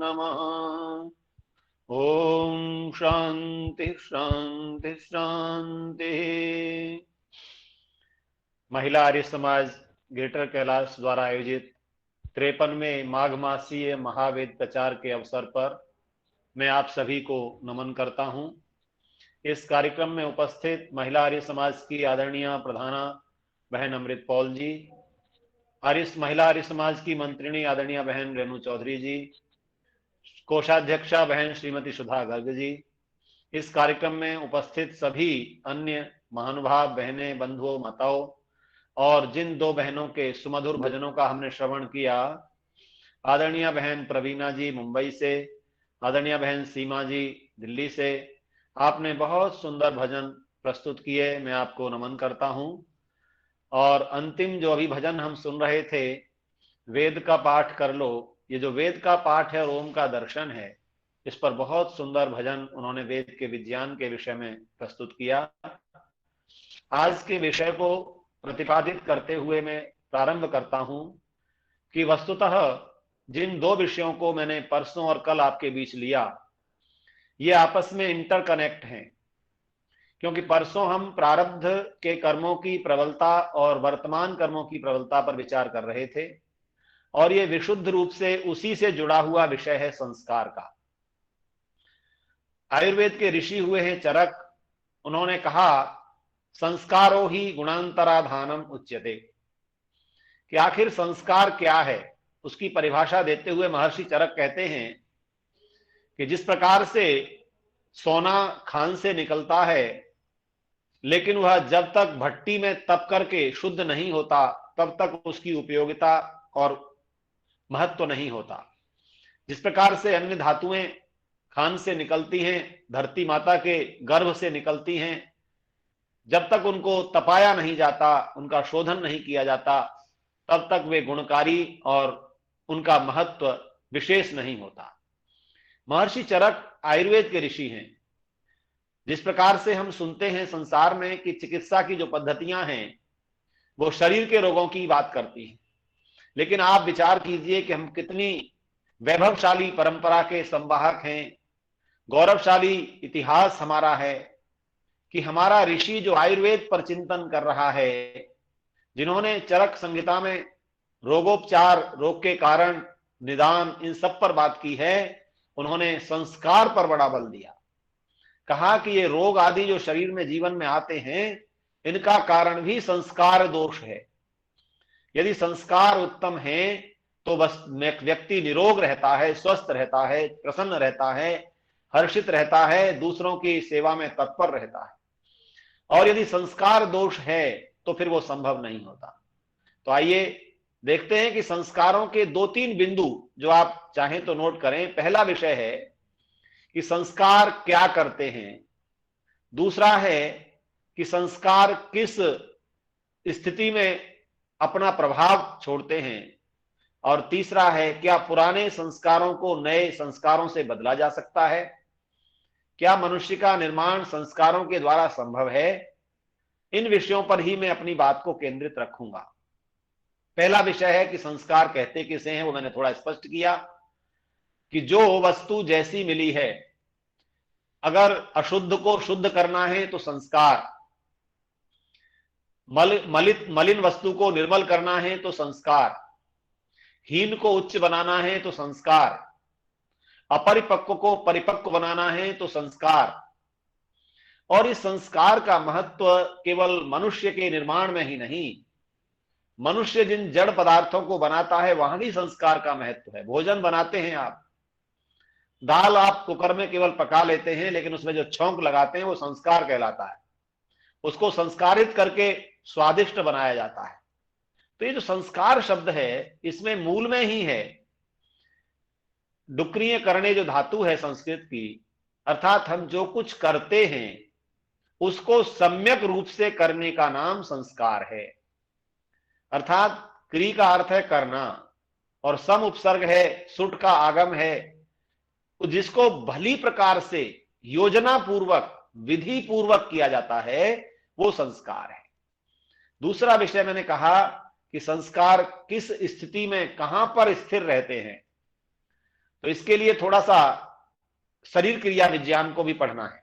नमः। ओम शांति शांति शांति। महिला आर्य समाज ग्रेटर कैलाश द्वारा आयोजित 53वें माघ मासीय महावेद प्रचार के अवसर पर मैं आप सभी को नमन करता हूं। इस कार्यक्रम में उपस्थित महिला आर्य समाज की आदरणीय प्रधाना बहन अमृत पॉल जी, महिला आर्य समाज की मंत्रिणी आदरणीय बहन रेणु चौधरी जी, कोषाध्यक्षा बहन श्रीमती सुधा गर्ग जी, इस कार्यक्रम में उपस्थित सभी अन्य महानुभाव बहनें, बंधुओं, माताओं और जिन दो बहनों के सुमधुर भजनों का हमने श्रवण किया, आदरणीय बहन प्रवीणा जी मुंबई से, आदरणीय बहन सीमा जी दिल्ली से, आपने बहुत सुंदर भजन प्रस्तुत किए, मैं आपको नमन करता हूं। और अंतिम जो अभी भजन हम सुन रहे थे, वेद का पाठ कर लो, ये जो वेद का पाठ है और ओम का दर्शन है, इस पर बहुत सुंदर भजन उन्होंने वेद के विज्ञान के विषय में प्रस्तुत किया। आज के विषय को प्रतिपादित करते हुए मैं प्रारंभ करता हूं कि वस्तुतः जिन दो विषयों को मैंने परसों और कल आपके बीच लिया, ये आपस में इंटरकनेक्ट हैं, क्योंकि परसों हम प्रारब्ध के कर्मों की प्रबलता और वर्तमान कर्मों की प्रबलता पर विचार कर रहे थे, और ये विशुद्ध रूप से उसी से जुड़ा हुआ विषय है संस्कार का। आयुर्वेद के ऋषि हुए हैं चरक, उन्होंने कहा संस्कारो ही गुणांतराधानम उच्यते, कि आखिर संस्कार क्या है, उसकी परिभाषा देते हुए महर्षि चरक कहते हैं कि जिस प्रकार से सोना खान से निकलता है, लेकिन वह जब तक भट्टी में तप करके शुद्ध नहीं होता तब तक उसकी उपयोगिता और महत्व नहीं होता, जिस प्रकार से अन्य धातुएं खान से निकलती हैं, धरती माता के गर्भ से निकलती हैं, जब तक उनको तपाया नहीं जाता, उनका शोधन नहीं किया जाता, तब तक वे गुणकारी और उनका महत्व विशेष नहीं होता। महर्षि चरक आयुर्वेद के ऋषि हैं। जिस प्रकार से हम सुनते हैं संसार में कि चिकित्सा की जो पद्धतियां हैं वो शरीर के रोगों की बात करती हैं, लेकिन आप विचार कीजिए कि हम कितनी वैभवशाली परंपरा के संवाहक हैं, गौरवशाली इतिहास हमारा है कि हमारा ऋषि जो आयुर्वेद पर चिंतन कर रहा है, जिन्होंने चरक संहिता में रोगोपचार, रोग के कारण, निदान, इन सब पर बात की है, उन्होंने संस्कार पर बड़ा बल दिया। कहा कि ये रोग आदि जो शरीर में जीवन में आते हैं, इनका कारण भी संस्कार दोष है। यदि संस्कार उत्तम है तो बस व्यक्ति निरोग रहता है, स्वस्थ रहता है, प्रसन्न रहता है, हर्षित रहता है, दूसरों की सेवा में तत्पर रहता है। और यदि संस्कार दोष है तो फिर वो संभव नहीं होता। तो आइए देखते हैं कि संस्कारों के 2-3 बिंदु जो आप चाहें तो नोट करें। पहला विषय है कि संस्कार क्या करते हैं, दूसरा है कि संस्कार किस स्थिति में अपना प्रभाव छोड़ते हैं, और तीसरा है क्या पुराने संस्कारों को नए संस्कारों से बदला जा सकता है, क्या मनुष्य का निर्माण संस्कारों के द्वारा संभव है। इन विषयों पर ही मैं अपनी बात को केंद्रित रखूंगा। पहला विषय है कि संस्कार कहते किसे हैं, वो मैंने थोड़ा स्पष्ट किया कि जो वस्तु जैसी मिली है, अगर अशुद्ध को शुद्ध करना है तो संस्कार, मलिन वस्तु को निर्मल करना है तो संस्कार, हीन को उच्च बनाना है तो संस्कार, अपरिपक्व को परिपक्व बनाना है तो संस्कार। और इस संस्कार का महत्व केवल मनुष्य के निर्माण में ही नहीं, मनुष्य जिन जड़ पदार्थों को बनाता है वहां भी संस्कार का महत्व है। भोजन बनाते हैं आप, दाल आप कुकर में केवल पका लेते हैं, लेकिन उसमें जो छौंक लगाते हैं वो संस्कार कहलाता है। उसको संस्कारित करके स्वादिष्ट बनाया जाता है। तो ये जो संस्कार शब्द है, इसमें मूल में ही है डुक्रिय करने जो धातु है संस्कृत की, अर्थात हम जो कुछ करते हैं उसको सम्यक रूप से करने का नाम संस्कार है। अर्थात क्री का अर्थ है करना, और सम उपसर्ग है, सुट का आगम है, तो जिसको भली प्रकार से योजना पूर्वक, विधि पूर्वक किया जाता है, वो संस्कार है। दूसरा विषय मैंने कहा कि संस्कार किस स्थिति में कहां पर स्थिर रहते हैं। तो इसके लिए थोड़ा सा शरीर क्रिया विज्ञान को भी पढ़ना है।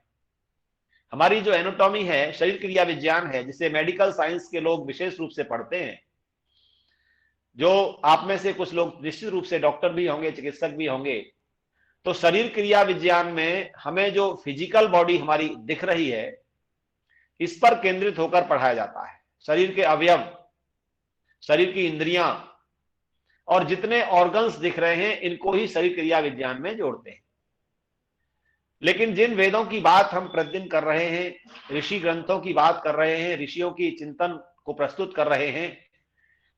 हमारी जो एनाटॉमी है, शरीर क्रिया विज्ञान है, जिसे मेडिकल साइंस के लोग विशेष रूप से पढ़ते हैं। जो आप में से कुछ लोग निश्चित रूप से डॉक्टर भी होंगे, चिकित्सक भी होंगे, तो शरीर क्रिया विज्ञान में हमें जो फिजिकल बॉडी हमारी दिख रही है, इस पर केंद्रित होकर पढ़ाया जाता है। शरीर के अवयव, शरीर की इंद्रियां और जितने ऑर्गन्स दिख रहे हैं, इनको ही शरीर क्रिया विज्ञान में जोड़ते हैं। लेकिन जिन वेदों की बात हम प्रतिदिन कर रहे हैं, ऋषि ग्रंथों की बात कर रहे हैं, ऋषियों की चिंतन को प्रस्तुत कर रहे हैं,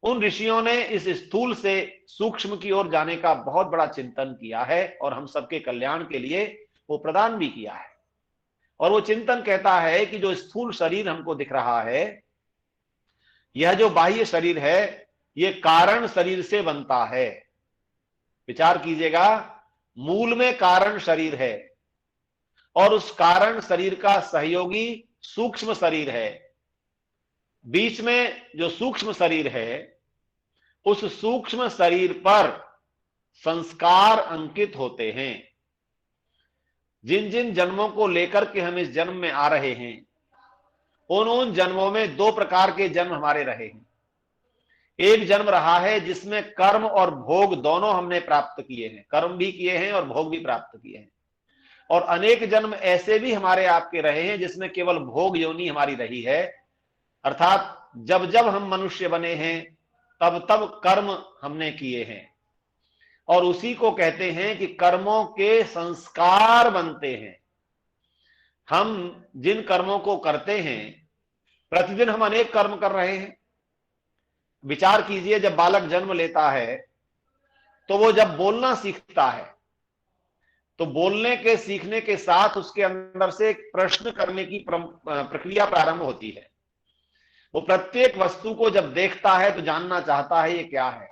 उन ऋषियों ने इस स्थूल से सूक्ष्म की ओर जाने का बहुत बड़ा चिंतन किया है और हम सबके कल्याण के लिए वो प्रदान भी किया है। और वो चिंतन कहता है कि जो स्थूल शरीर हमको दिख रहा है, यह जो बाह्य शरीर है, ये कारण शरीर से बनता है। विचार कीजिएगा, मूल में कारण शरीर है और उस कारण शरीर का सहयोगी सूक्ष्म शरीर है। बीच में जो सूक्ष्म शरीर है, उस सूक्ष्म शरीर पर संस्कार अंकित होते हैं। जिन जिन जन्मों को लेकर के हम इस जन्म में आ रहे हैं, उन जन्मों में दो प्रकार के जन्म हमारे रहे हैं। एक जन्म रहा है जिसमें कर्म और भोग दोनों हमने प्राप्त किए हैं, कर्म भी किए हैं और भोग भी प्राप्त किए हैं। और अनेक जन्म ऐसे भी हमारे आपके रहे हैं जिसमें केवल भोग योनि हमारी रही है, अर्थात जब जब हम मनुष्य बने हैं तब तब कर्म हमने किए हैं। और उसी को कहते हैं कि कर्मों के संस्कार बनते हैं। हम जिन कर्मों को करते हैं, प्रतिदिन हम अनेक कर्म कर रहे हैं। विचार कीजिए, जब बालक जन्म लेता है तो वो जब बोलना सीखता है, तो बोलने के सीखने के साथ उसके अंदर से एक प्रश्न करने की प्रक्रिया प्रारंभ होती है। वो प्रत्येक वस्तु को जब देखता है तो जानना चाहता है ये क्या है।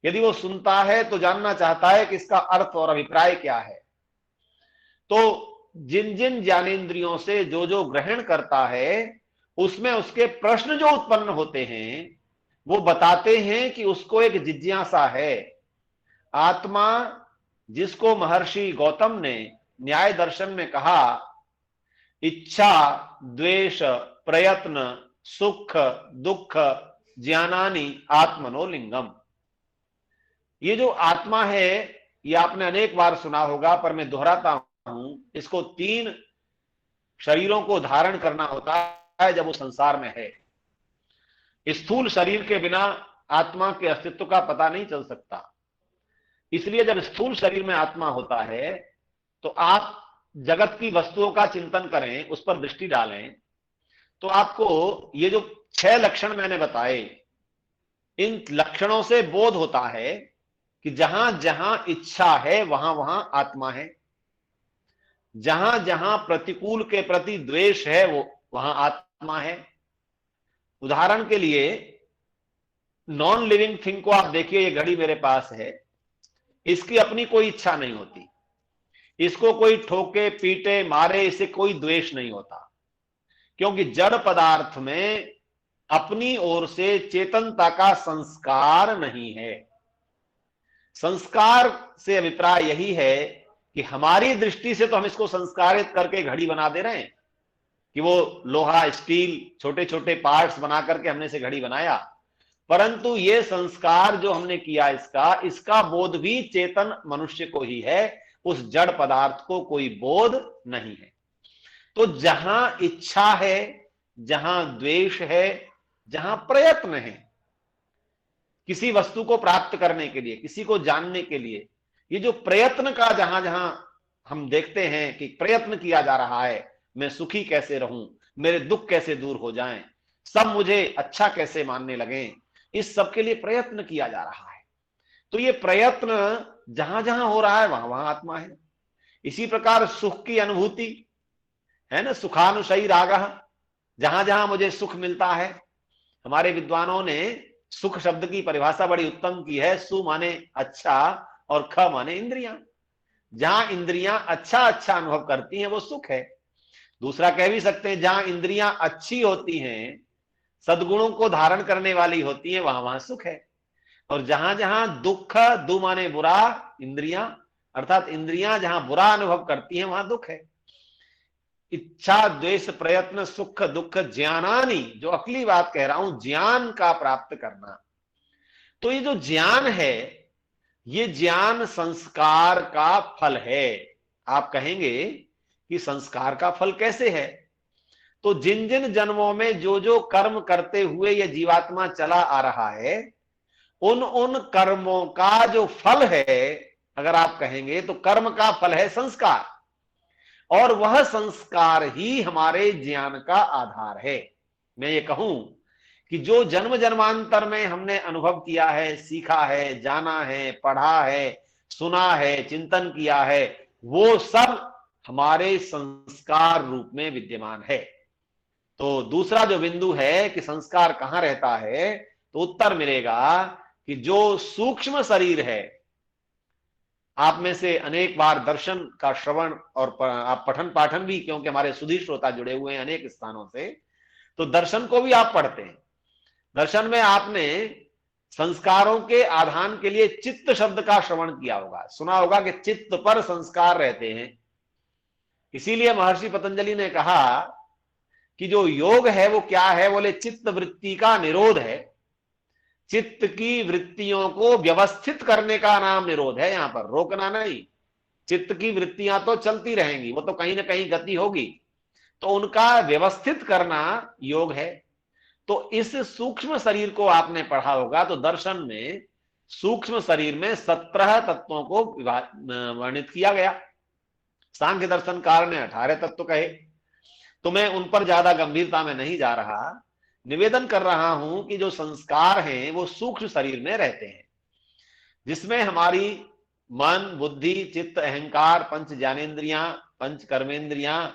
यदि वो सुनता है तो जानना चाहता है कि इसका अर्थ और अभिप्राय क्या है। तो जिन जिन ज्ञानेंद्रियों से जो जो ग्रहण करता है, उसमें उसके प्रश्न जो उत्पन्न होते हैं, वो बताते हैं कि उसको एक जिज्ञासा है। आत्मा, जिसको महर्षि गौतम ने न्याय दर्शन में कहा, इच्छा, द्वेष, प्रयत्न, सुख, दुख, ज्ञानानि आत्मनो लिंगम। ये जो आत्मा है, ये आपने अनेक बार सुना होगा, पर मैं दोहराता हूं, इसको 3 शरीरों को धारण करना होता है जब वो संसार में है। स्थूल शरीर के बिना आत्मा के अस्तित्व का पता नहीं चल सकता। इसलिए जब स्थूल शरीर में आत्मा होता है तो आप जगत की वस्तुओं का चिंतन करें, उस पर दृष्टि डालें, तो आपको ये जो 6 लक्षण मैंने बताए, इन लक्षणों से बोध होता है कि जहां जहां इच्छा है वहां वहां आत्मा है, जहां जहां प्रतिकूल के प्रति द्वेष है वो वहां आत्मा है। उदाहरण के लिए, नॉन लिविंग थिंग को आप देखिए, ये घड़ी मेरे पास है, इसकी अपनी कोई इच्छा नहीं होती, इसको कोई ठोके पीटे मारे, इसे कोई द्वेष नहीं होता, क्योंकि जड़ पदार्थ में अपनी ओर से चेतनता का संस्कार नहीं है। संस्कार से अभिप्राय यही है कि हमारी दृष्टि से तो हम इसको संस्कारित करके घड़ी बना दे रहे हैं कि वो लोहा, स्टील, छोटे छोटे पार्ट्स बना करके हमने से घड़ी बनाया, परंतु ये संस्कार जो हमने किया, इसका बोध भी चेतन मनुष्य को ही है, उस जड़ पदार्थ को कोई बोध नहीं है। तो जहां इच्छा है, जहां द्वेष है, जहां प्रयत्न है किसी वस्तु को प्राप्त करने के लिए, किसी को जानने के लिए, ये जो प्रयत्न का जहां जहां हम देखते हैं कि प्रयत्न किया जा रहा है, मैं सुखी कैसे रहूं, मेरे दुख कैसे दूर हो जाएं, सब मुझे अच्छा कैसे मानने लगें, इस सब के लिए प्रयत्न किया जा रहा है। तो ये प्रयत्न जहां जहां हो रहा है वहां वहां आत्मा है। इसी प्रकार सुख की अनुभूति है ना, सुखानुशयी रागः, जहां जहां मुझे सुख मिलता है। हमारे विद्वानों ने सुख शब्द की परिभाषा बड़ी उत्तम की है। सु माने अच्छा और ख माने इंद्रियां। जहां इंद्रियां अच्छा अच्छा अनुभव करती हैं वो सुख है। दूसरा कह भी सकते हैं, जहां इंद्रियां अच्छी होती हैं, सद्गुणों को धारण करने वाली होती हैं, वहां वहां सुख है। और जहां जहां दुख, दु माने बुरा, इंद्रियां, अर्थात इंद्रियां जहां बुरा अनुभव करती हैं वहां दुख है। इच्छा द्वेष प्रयत्न सुख दुख ज्ञानानि, जो अगली बात कह रहा हूं, ज्ञान का प्राप्त करना। तो ये जो ज्ञान है, ये ज्ञान संस्कार का फल है। आप कहेंगे कि संस्कार का फल कैसे है? तो जिन जिन जन्मों में जो जो कर्म करते हुए यह जीवात्मा चला आ रहा है, उन उन कर्मों का जो फल है, अगर आप कहेंगे तो कर्म का फल है संस्कार, और वह संस्कार ही हमारे ज्ञान का आधार है। मैं ये कहूं कि जो जन्म जन्मांतर में हमने अनुभव किया है, सीखा है, जाना है, पढ़ा है, सुना है, चिंतन किया है, वो सब हमारे संस्कार रूप में विद्यमान है। तो दूसरा जो बिंदु है कि संस्कार कहां रहता है, तो उत्तर मिलेगा कि जो सूक्ष्म शरीर है, आप में से अनेक बार दर्शन का श्रवण और आप पठन पाठन भी, क्योंकि हमारे सुधीर श्रोता जुड़े हुए हैं अनेक स्थानों से, तो दर्शन को भी आप पढ़ते हैं। दर्शन में आपने संस्कारों के आधान के लिए चित्त शब्द का श्रवण किया होगा, सुना होगा कि चित्त पर संस्कार रहते हैं। इसीलिए महर्षि पतंजलि ने कहा कि जो योग है वो क्या है, बोले चित्त वृत्ति का निरोध है। चित्त की वृत्तियों को व्यवस्थित करने का नाम निरोध है, यहां पर रोकना नहीं। चित्त की वृत्तियां तो चलती रहेंगी, वो तो कहीं ना कहीं गति होगी, तो उनका व्यवस्थित करना योग है। तो इस सूक्ष्म शरीर को आपने पढ़ा होगा, तो दर्शन में सूक्ष्म शरीर में 17 तत्वों को वर्णित किया गया। सांख्य दर्शनकार ने 18 तत्व कहे, तो मैं उन पर ज्यादा गंभीरता में नहीं जा रहा। निवेदन कर रहा हूं कि जो संस्कार हैं वो सूक्ष्म शरीर में रहते हैं, जिसमें हमारी मन, बुद्धि, चित्त, अहंकार, पंच ज्ञानेन्द्रियां, पंच कर्मेंद्रियां,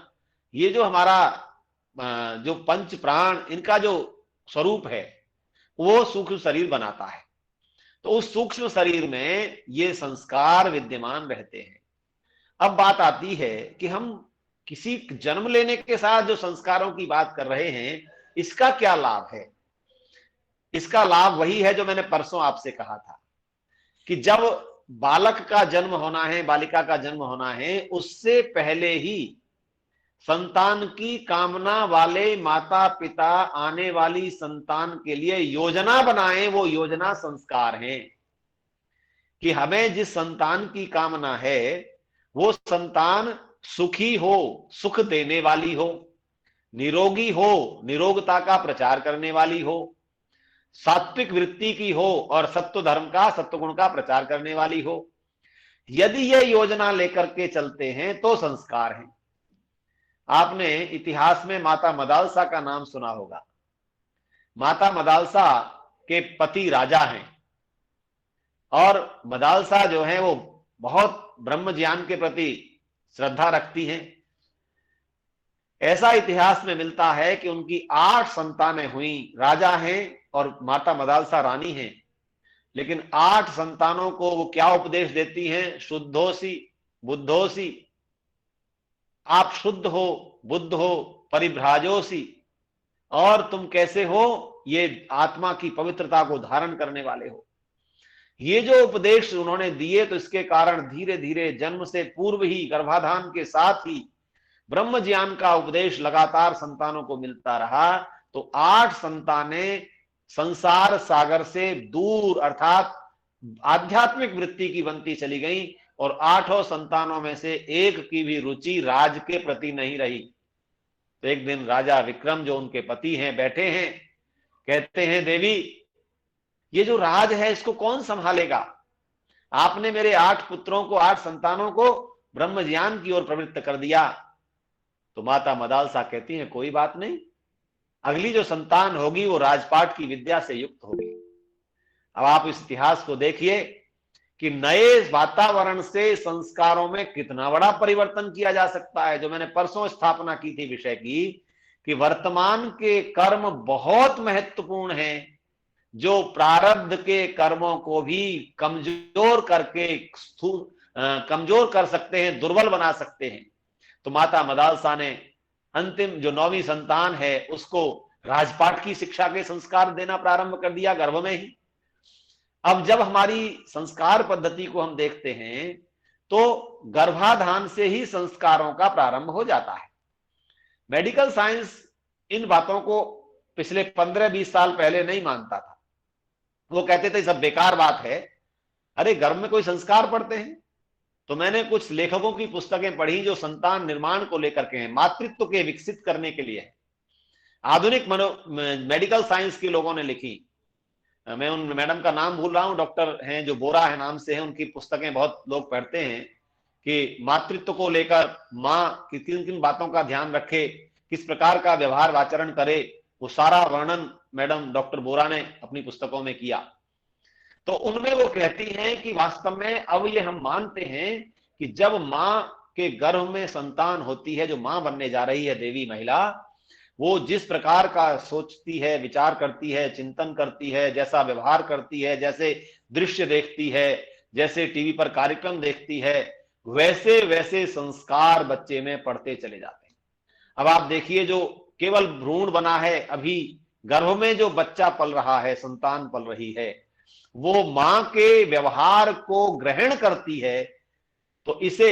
ये जो हमारा जो पंच प्राण, इनका जो स्वरूप है वो सूक्ष्म शरीर बनाता है। तो उस सूक्ष्म शरीर में ये संस्कार विद्यमान रहते हैं। अब बात आती है कि हम किसी जन्म लेने के साथ जो संस्कारों की बात कर रहे हैं, इसका क्या लाभ है? इसका लाभ वही है जो मैंने परसों आपसे कहा था कि जब बालक का जन्म होना है, बालिका का जन्म होना है, उससे पहले ही संतान की कामना वाले माता पिता आने वाली संतान के लिए योजना बनाएं। वो योजना संस्कार है कि हमें जिस संतान की कामना है वो संतान सुखी हो, सुख देने वाली हो, निरोगी हो, निरोगता का प्रचार करने वाली हो, सात्विक वृत्ति की हो और सत्व धर्म का, सत्व गुण का प्रचार करने वाली हो। यदि यह योजना लेकर के चलते हैं तो संस्कार है। आपने इतिहास में माता मदालसा का नाम सुना होगा। माता मदालसा के पति राजा हैं और मदालसा जो है वो बहुत ब्रह्म ज्ञान के प्रति श्रद्धा रखती हैं। ऐसा इतिहास में मिलता है कि उनकी 8 संतानें हुई। राजा हैं और माता मदालसा रानी हैं, लेकिन 8 संतानों को वो क्या उपदेश देती हैं? शुद्धोसी बुद्धोसी, आप शुद्ध हो, बुद्ध हो, परिभ्राजोसी, और तुम कैसे हो? ये आत्मा की पवित्रता को धारण करने वाले हो। ये जो उपदेश उन्होंने दिए, तो इसके कारण धीरे धीरे जन्म से पूर्व ही, गर्भाधान के साथ ही ब्रह्म ज्ञान का उपदेश लगातार संतानों को मिलता रहा। तो 8 संतानें संसार सागर से दूर, अर्थात आध्यात्मिक वृत्ति की बनती चली गई, और 8 संतानों में से एक की भी रुचि राज के प्रति नहीं रही। तो एक दिन राजा विक्रम, जो उनके पति हैं, बैठे हैं, कहते हैं, देवी ये जो राज है इसको कौन संभालेगा? आपने मेरे 8 पुत्रों को, 8 संतानों को ब्रह्म ज्ञान की ओर प्रवृत्त कर दिया। तो माता मदालसा कहती हैं, कोई बात नहीं, अगली जो संतान होगी वो राजपाट की विद्या से युक्त होगी। अब आप इस इतिहास को देखिए कि नए वातावरण से संस्कारों में कितना बड़ा परिवर्तन किया जा सकता है। जो मैंने परसों स्थापना की थी विषय की, कि वर्तमान के कर्म बहुत महत्वपूर्ण हैं, जो प्रारब्ध के कर्मों को भी कमजोर करके कमजोर कर सकते हैं, दुर्बल बना सकते हैं। तो माता मदालसा ने अंतिम जो 9वीं संतान है उसको राजपाट की शिक्षा के संस्कार देना प्रारंभ कर दिया गर्भ में ही। अब जब हमारी संस्कार पद्धति को हम देखते हैं तो गर्भाधान से ही संस्कारों का प्रारंभ हो जाता है। मेडिकल साइंस इन बातों को पिछले 15-20 साल पहले नहीं मानता था। वो कहते थे सब बेकार बात है, अरे गर्भ में कोई संस्कार पढ़ते हैं? तो मैंने कुछ लेखकों की पुस्तकें पढ़ी जो संतान निर्माण को लेकर के हैं, मातृत्व के विकसित करने के लिए है। आधुनिक मेडिकल साइंस के लोगों ने लिखी, मैं उन मैडम का नाम भूल रहा हूं, डॉक्टर हैं जो बोरा है नाम से है, उनकी पुस्तकें बहुत लोग पढ़ते हैं कि मातृत्व को लेकर माँ की किन किन बातों का ध्यान रखे, किस प्रकार का व्यवहार आचरण करे, वो सारा वर्णन मैडम डॉक्टर बोरा ने अपनी पुस्तकों में किया। तो उनमें वो कहती हैं कि वास्तव में अब ये हम मानते हैं कि जब माँ के गर्भ में संतान होती है, जो माँ बनने जा रही है देवी महिला, वो जिस प्रकार का सोचती है, विचार करती है, चिंतन करती है, जैसा व्यवहार करती है, जैसे दृश्य देखती है, जैसे टीवी पर कार्यक्रम देखती है, वैसे वैसे संस्कार बच्चे में पड़ते चले जाते हैं। अब आप देखिए, जो केवल भ्रूण बना है, अभी गर्भ में जो बच्चा पल रहा है, संतान पल रही है, वो मां के व्यवहार को ग्रहण करती है। तो इसे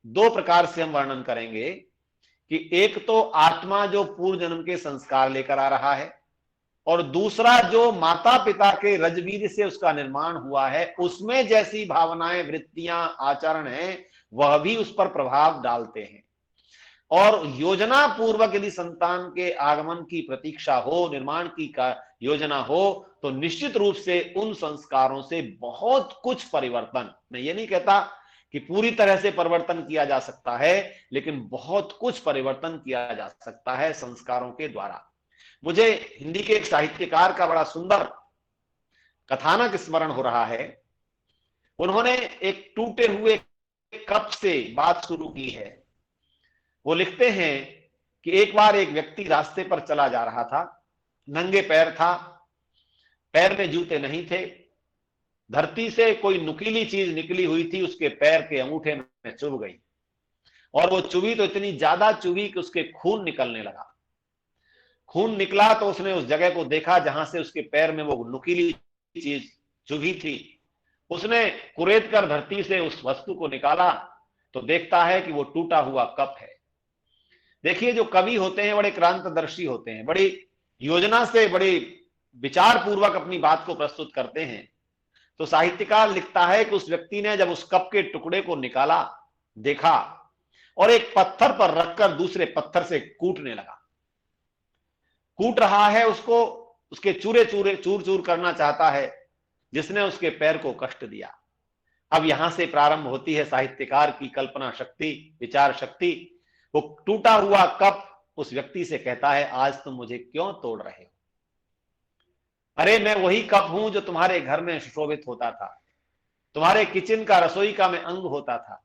दो प्रकार से हम वर्णन करेंगे कि एक तो आत्मा जो पूर्व जन्म के संस्कार लेकर आ रहा है, और दूसरा जो माता पिता के रजबीज से उसका निर्माण हुआ है, उसमें जैसी भावनाएं, वृत्तियां, आचरण हैं, वह भी उस पर प्रभाव डालते हैं। और योजना पूर्वक यदि संतान के आगमन की प्रतीक्षा हो, निर्माण की योजना हो, तो निश्चित रूप से उन संस्कारों से बहुत कुछ परिवर्तन, मैं ये नहीं कहता कि पूरी तरह से परिवर्तन किया जा सकता है, लेकिन बहुत कुछ परिवर्तन किया जा सकता है संस्कारों के द्वारा। मुझे हिंदी के एक साहित्यकार का बड़ा सुंदर कथानक स्मरण हो रहा है। उन्होंने एक टूटे हुए कप से बात शुरू की है। वो लिखते हैं कि एक बार एक व्यक्ति रास्ते पर चला जा रहा था, नंगे पैर था, पैर में जूते नहीं थे, धरती से कोई नुकीली चीज निकली हुई थी, उसके पैर के अंगूठे में चुभ गई, और वो चुभी तो इतनी ज्यादा चुभी कि उसके खून निकलने लगा। खून निकला तो उसने उस जगह को देखा जहां से उसके पैर में वो नुकीली चीज चुभी थी। उसने कुरेद कर धरती से उस वस्तु को निकाला तो देखता है कि वो टूटा हुआ कप है। देखिए, जो कवि होते हैं बड़े क्रांतदर्शी होते हैं, बड़ी योजना से, बड़े विचार पूर्वक अपनी बात को प्रस्तुत करते हैं। तो साहित्यकार लिखता है कि उस व्यक्ति ने जब उस कप के टुकड़े को निकाला, देखा, और एक पत्थर पर रखकर दूसरे पत्थर से कूटने लगा। कूट रहा है उसको, उसके चूर चूर करना चाहता है जिसने उसके पैर को कष्ट दिया। अब यहां से प्रारंभ होती है साहित्यकार की कल्पना शक्ति, विचार शक्ति। वो टूटा हुआ कप उस व्यक्ति से कहता है, आज तुम मुझे क्यों तोड़ रहे हो? अरे मैं वही कप हूं जो तुम्हारे घर में सुशोभित होता था, तुम्हारे किचन का, रसोई का मैं अंग होता था,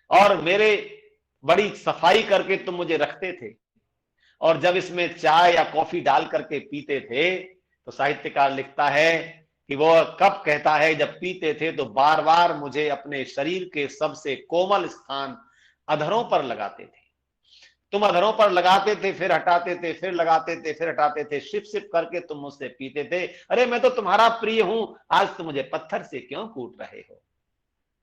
और मेरे बड़ी सफाई करके तुम मुझे रखते थे, और जब इसमें चाय या कॉफी डाल करके पीते थे, तो साहित्यकार लिखता है कि वो कप कहता है, जब पीते थे तो बार बार मुझे अपने शरीर के सबसे कोमल स्थान अधरों पर लगाते थे। तुम अधरों पर लगाते थे, फिर हटाते थे, फिर लगाते थे, फिर हटाते थे, सिप सिप करके तुम मुझसे पीते थे। अरे मैं तो तुम्हारा प्रिय हूं, आज तुम मुझे पत्थर से क्यों कूट रहे हो?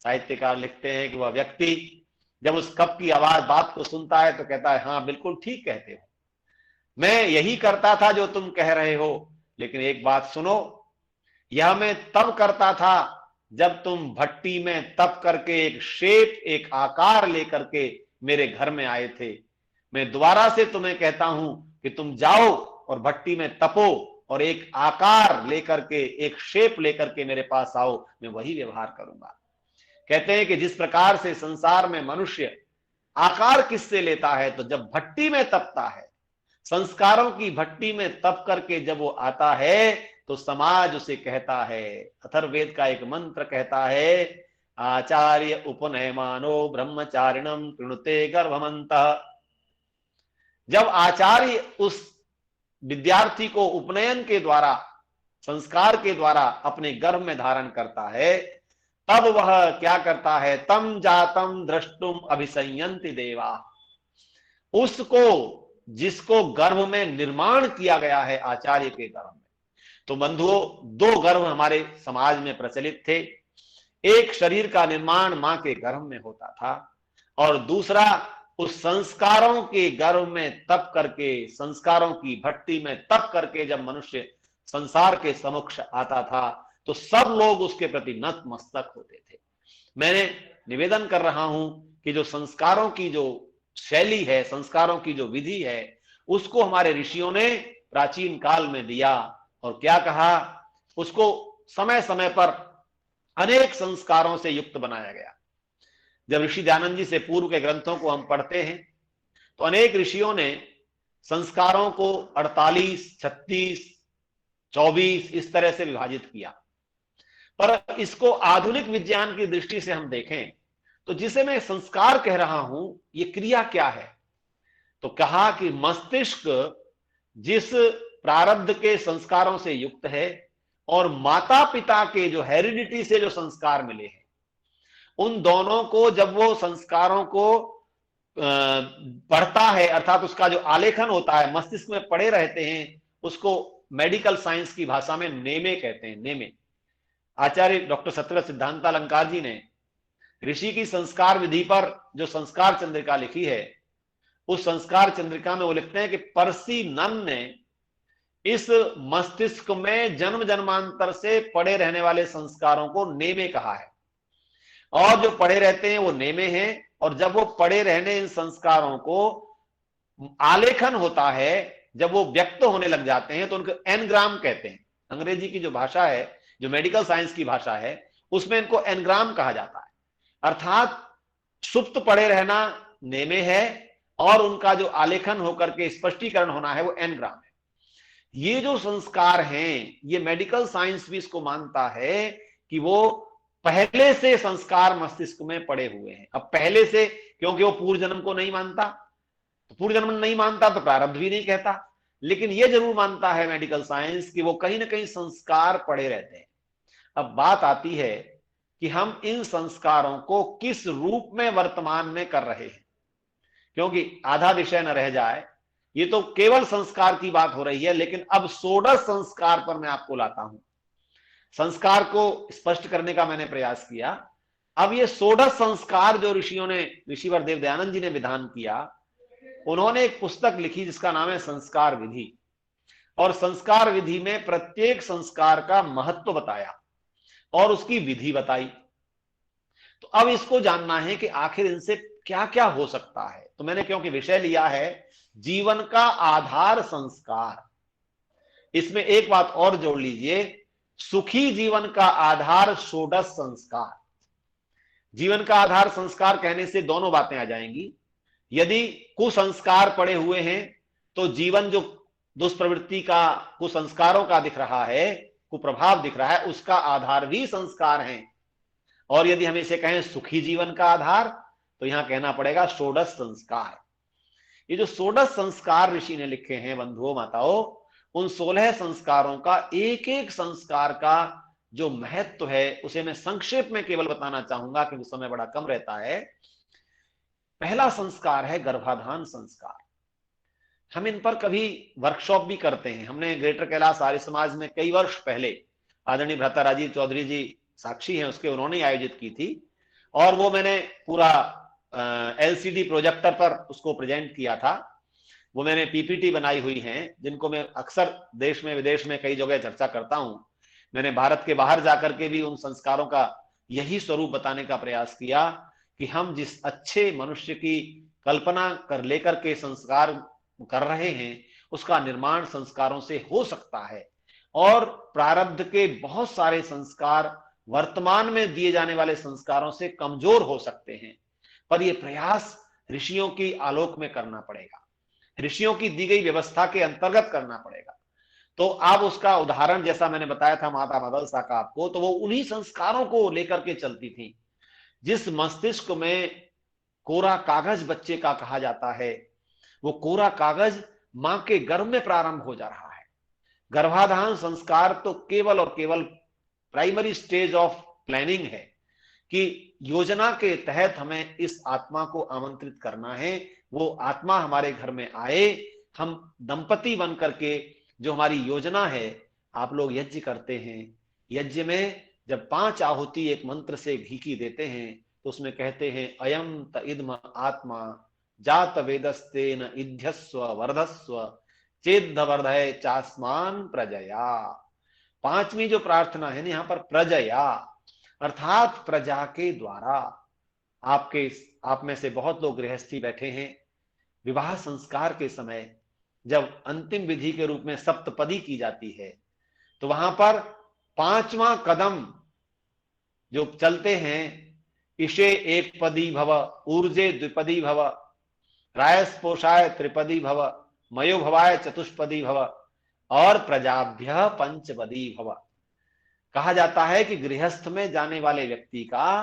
साहित्यकार लिखते हैं कि वह व्यक्ति जब उस कप की आवाज, बात को सुनता है तो कहता है, हाँ बिल्कुल ठीक कहते हो, मैं यही करता था जो तुम कह रहे हो, लेकिन एक बात सुनो, यह मैं तब करता था जब तुम भट्टी में तप करके एक शेप, एक आकार लेकर के मेरे घर में आए थे। मैं दोबारा से तुम्हें कहता हूं कि तुम जाओ और भट्टी में तपो और एक आकार लेकर के, एक शेप लेकर के मेरे पास आओ, मैं वही व्यवहार करूंगा। कहते हैं कि जिस प्रकार से संसार में मनुष्य आकार किससे लेता है, तो जब भट्टी में तपता है, संस्कारों की भट्टी में तप करके जब वो आता है, तो समाज उसे कहता है, अथर्ववेद का एक मंत्र कहता है, आचार्य उपनयमानो ब्रह्मचारिणम कृणुते गर्भमंतः। जब आचार्य उस विद्यार्थी को उपनयन के द्वारा, संस्कार के द्वारा अपने गर्भ में धारण करता है, तब वह क्या करता है, तम जातम द्रष्टुम अभिसंयन्ति देवा। उसको, जिसको गर्भ में निर्माण किया गया है आचार्य के गर्भ में, तो बंधुओं, दो गर्भ हमारे समाज में प्रचलित थे। एक शरीर का निर्माण मां के गर्भ में होता था, और दूसरा उस संस्कारों के गर्भ में तप करके, संस्कारों की भट्टी में तप करके जब मनुष्य संसार के समक्ष आता था तो सब लोग उसके प्रति नतमस्तक होते थे। मैंने निवेदन कर रहा हूं कि जो संस्कारों की जो शैली है, संस्कारों की जो विधि है, उसको हमारे ऋषियों ने प्राचीन काल में दिया। और क्या कहा, उसको समय समय पर अनेक संस्कारों से युक्त बनाया गया। जब ऋषि दयानंद जी से पूर्व के ग्रंथों को हम पढ़ते हैं तो अनेक ऋषियों ने संस्कारों को 48, 36, 24 इस तरह से विभाजित किया। पर इसको आधुनिक विज्ञान की दृष्टि से हम देखें तो जिसे मैं संस्कार कह रहा हूं, ये क्रिया क्या है? तो कहा कि मस्तिष्क जिस प्रारब्ध के संस्कारों से युक्त है और माता पिता के जो हेरिडिटी से जो संस्कार मिले हैं, उन दोनों को जब वो संस्कारों को पढ़ता है, अर्थात उसका जो आलेखन होता है मस्तिष्क में पड़े रहते हैं, उसको मेडिकल साइंस की भाषा में नेमे कहते हैं। नेमे आचार्य डॉक्टर सत्यव्रत सिद्धांतालंकार जी ने ऋषि की संस्कार विधि पर जो संस्कार चंद्रिका लिखी है, उस संस्कार चंद्रिका में वो लिखते हैं कि परसी नन ने इस मस्तिष्क में जन्म जन्मांतर से पड़े रहने वाले संस्कारों को नेमे कहा है। और जो पड़े रहते हैं वो नेमे हैं, और जब वो पड़े रहने इन संस्कारों को आलेखन होता है, जब वो व्यक्त होने लग जाते हैं तो उनको एनग्राम कहते हैं। अंग्रेजी की जो भाषा है, जो मेडिकल साइंस की भाषा है, उसमें इनको एनग्राम कहा जाता है। अर्थात सुप्त पड़े रहना नेमे है और उनका जो आलेखन होकर के स्पष्टीकरण होना है वो एनग्राम है। ये जो संस्कार हैं, ये मेडिकल साइंस भी इसको मानता है कि वो पहले से संस्कार मस्तिष्क में पड़े हुए हैं। अब पहले से, क्योंकि वो पूर्व जन्म को नहीं मानता, तो पूर्व जन्म नहीं मानता तो प्रारब्ध भी नहीं कहता, लेकिन ये जरूर मानता है मेडिकल साइंस कि वो कहीं ना कहीं संस्कार पड़े रहते हैं। अब बात आती है कि हम इन संस्कारों को किस रूप में वर्तमान में कर रहे हैं, क्योंकि आधा विषय न रह जाए। ये तो केवल संस्कार की बात हो रही है, लेकिन अब षोडश संस्कार पर मैं आपको लाता हूं। संस्कार को स्पष्ट करने का मैंने प्रयास किया। अब ये षोडश संस्कार जो ऋषियों ने, ऋषिवर देव दयानंद जी ने विधान किया, उन्होंने एक पुस्तक लिखी जिसका नाम है संस्कार विधि। और संस्कार विधि में प्रत्येक संस्कार का महत्व बताया और उसकी विधि बताई। तो अब इसको जानना है कि आखिर इनसे क्या क्या हो सकता है। तो मैंने क्योंकि विषय लिया है जीवन का आधार संस्कार, इसमें एक बात और जोड़ लीजिए, सुखी जीवन का आधार षोडश संस्कार। जीवन का आधार संस्कार कहने से दोनों बातें आ जाएंगी। यदि कुसंस्कार पड़े हुए हैं तो जीवन जो दुष्प्रवृत्ति का, कुसंस्कारों का दिख रहा है, कुप्रभाव दिख रहा है, उसका आधार भी संस्कार है। और यदि हम इसे कहें सुखी जीवन का आधार, तो यहां कहना पड़ेगा षोडश संस्कार। ये जो षोडश संस्कार ऋषि ने लिखे हैं बंधुओं माताओं, उन 16 संस्कारों का एक एक संस्कार का जो महत्व है उसे मैं संक्षेप में केवल बताना चाहूंगा क्योंकि समय बड़ा कम रहता है। पहला संस्कार है गर्भाधान संस्कार। हम इन पर कभी वर्कशॉप भी करते हैं। हमने ग्रेटर कैलाश आर्य समाज में कई वर्ष पहले आदरणीय भ्राता राजीव चौधरी जी साक्षी हैं उसके, उन्होंने आयोजित की थी, और वो मैंने पूरा एलसीडी प्रोजेक्टर पर उसको प्रेजेंट किया था। वो मैंने पीपीटी बनाई हुई हैं जिनको मैं अक्सर देश में विदेश में कई जगह चर्चा करता हूं। मैंने भारत के बाहर जाकर के भी उन संस्कारों का यही स्वरूप बताने का प्रयास किया कि हम जिस अच्छे मनुष्य की कल्पना कर लेकर के संस्कार कर रहे हैं उसका निर्माण संस्कारों से हो सकता है। और प्रारब्ध के बहुत सारे संस्कार वर्तमान में दिए जाने वाले संस्कारों से कमजोर हो सकते हैं, पर यह प्रयास ऋषियों की आलोक में करना पड़ेगा, ऋषियों की दी गई व्यवस्था के अंतर्गत करना पड़ेगा। तो आप उसका उदाहरण जैसा मैंने बताया था माता मदलसा का आपको, तो वो उन्हीं संस्कारों को लेकर के चलती थी। जिस मस्तिष्क में कोरा कागज बच्चे का कहा जाता है, वो कोरा कागज मां के गर्भ में प्रारंभ हो जा रहा है। गर्भाधान संस्कार तो केवल और केवल प्राइमरी स्टेज ऑफ प्लानिंग है कि योजना के तहत हमें इस आत्मा को आमंत्रित करना है, वो आत्मा हमारे घर में आए, हम दंपति बन करके जो हमारी योजना है, आप लोग यज्ञ करते हैं, यज्ञ में जब 5 आहुति एक मंत्र से घी की देते हैं तो उसमें कहते हैं अयम त इद्म आत्मा जात वेदस्तेन इध्यस्व वर्धस्व चेद वर्धय चास्मान प्रजया। 5वीं जो प्रार्थना है ना यहाँ पर प्रजया, अर्थात प्रजा के द्वारा। आप में से बहुत लोग गृहस्थी बैठे हैं, विवाह संस्कार के समय जब अंतिम विधि के रूप में सप्तपदी की जाती है तो वहां पर 5वां कदम जो चलते हैं, इशे एक पदी भव, ऊर्जे द्विपदी भव, रायस्पोषाय त्रिपदी भव, मयो भवाय चतुष्पदी भव और प्रजाभ्य पंचपदी भव। कहा जाता है कि गृहस्थ में जाने वाले व्यक्ति का